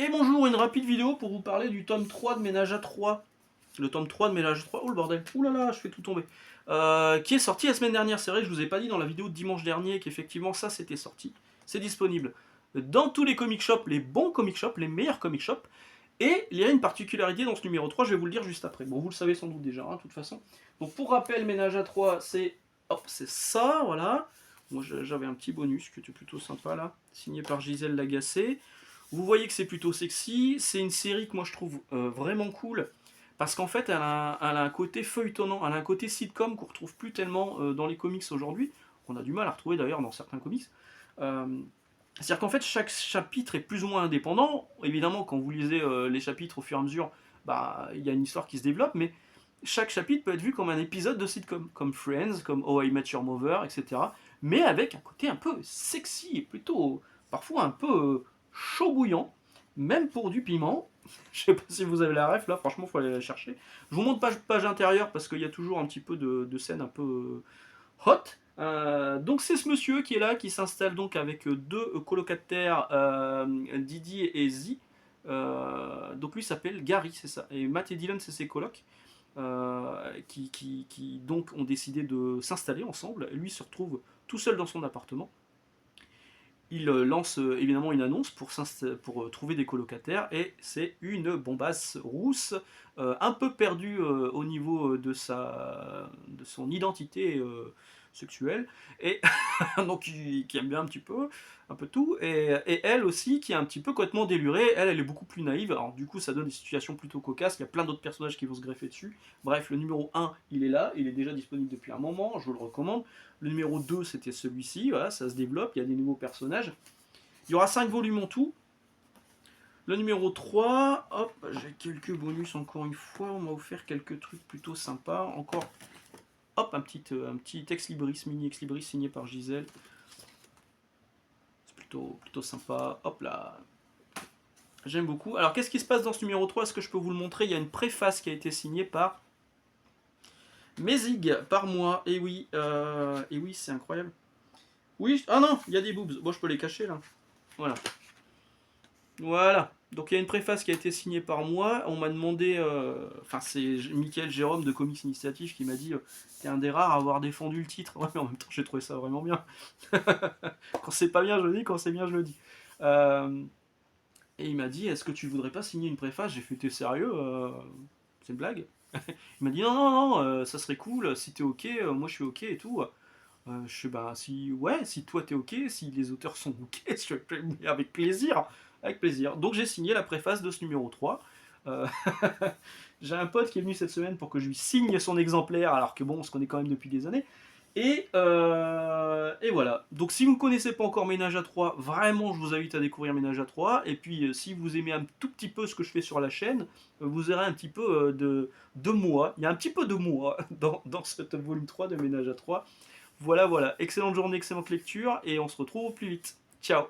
Et bonjour, une rapide vidéo pour vous parler du tome 3 de Ménage à 3. Le tome 3 de Ménage à 3, oh le bordel, ouh là là, je fais tout tomber. Qui est sorti la semaine dernière. C'est vrai que je vous ai pas dit dans la vidéo de dimanche dernier qu'effectivement ça c'était sorti. C'est disponible dans tous les comic shops, les bons comic shops, les meilleurs comic shops. Et il y a une particularité dans ce numéro 3, je vais vous le dire juste après. Bon, vous le savez sans doute déjà, hein, de toute façon. Donc pour rappel, Ménage à 3, c'est ça, voilà. Moi j'avais un petit bonus qui était plutôt sympa là, signé par Gisèle Lagacé. Vous voyez que c'est plutôt sexy, c'est une série que moi je trouve vraiment cool, parce qu'en fait elle a un côté feuilletonnant, elle a un côté sitcom qu'on retrouve plus tellement dans les comics aujourd'hui, qu'on a du mal à retrouver d'ailleurs dans certains comics. Euh, C'est-à-dire qu'en fait chaque chapitre est plus ou moins indépendant, évidemment quand vous lisez les chapitres au fur et à mesure, bah, il y a une histoire qui se développe, mais chaque chapitre peut être vu comme un épisode de sitcom, comme Friends, comme How I Met Your Mother, etc. Mais avec un côté un peu sexy et plutôt parfois un peu chaud bouillant, même pour du piment. Je sais pas si vous avez la ref là, franchement faut aller la chercher. Je vous montre page intérieure parce qu'il y a toujours un petit peu de scènes un peu hot. Donc c'est ce monsieur qui est là, qui s'installe donc avec deux colocataires, Didi et Zi. Donc lui s'appelle Gary, c'est ça. Et Matt et Dylan, c'est ses colocs. Qui donc ont décidé de s'installer ensemble. Lui se retrouve tout seul dans son appartement. Il lance évidemment une annonce pour trouver des colocataires et c'est une bombasse rousse, un peu perdue au niveau de son identité sexuelle, et donc qui aime bien un peu tout, et elle aussi qui est un petit peu complètement délurée. Elle est beaucoup plus naïve, alors du coup ça donne des situations plutôt cocasses, il y a plein d'autres personnages qui vont se greffer dessus. Bref, le numéro 1 il est là, il est déjà disponible depuis un moment, je vous le recommande. Le numéro 2 c'était celui-ci, voilà, ça se développe, il y a des nouveaux personnages. Il y aura 5 volumes en tout. Le numéro 3, hop, j'ai quelques bonus encore une fois, on m'a offert quelques trucs plutôt sympas. Encore, hop, un petit ex-libris, mini ex-libris signé par Gisèle. C'est plutôt sympa, hop là. J'aime beaucoup. Alors qu'est-ce qui se passe dans ce numéro 3? Est-ce que je peux vous le montrer? Il y a une préface qui a été signée par Mézig, par moi. Et oui, c'est incroyable. Oui, ah non, il y a des boobs. Bon, je peux les cacher là. Voilà. Voilà. Donc il y a une préface qui a été signée par moi. On m'a demandé, enfin c'est Michael Jérôme de Comics Initiative qui m'a dit t'es un des rares à avoir défendu le titre. Ouais, mais en même temps j'ai trouvé ça vraiment bien. Quand c'est pas bien je le dis, quand c'est bien je le dis. Et il m'a dit est-ce que tu voudrais pas signer une préface? J'ai fait t'es sérieux, c'est une blague? Il m'a dit non non non, ça serait cool si t'es ok, moi je suis ok et tout. Je sais bah si ouais, si toi t'es ok, si les auteurs sont ok, avec plaisir, avec plaisir. Donc j'ai signé la préface de ce numéro 3. Euh, j'ai un pote qui est venu cette semaine pour que je lui signe son exemplaire, alors que bon, on se connaît quand même depuis des années. Et voilà. Donc si vous ne connaissez pas encore Ménage à 3, vraiment je vous invite à découvrir Ménage à 3. Et puis si vous aimez un tout petit peu ce que je fais sur la chaîne, vous aurez un petit peu de moi. Il y a un petit peu de moi dans ce volume 3 de Ménage à 3. Voilà, voilà. Excellente journée, excellente lecture, et on se retrouve au plus vite. Ciao!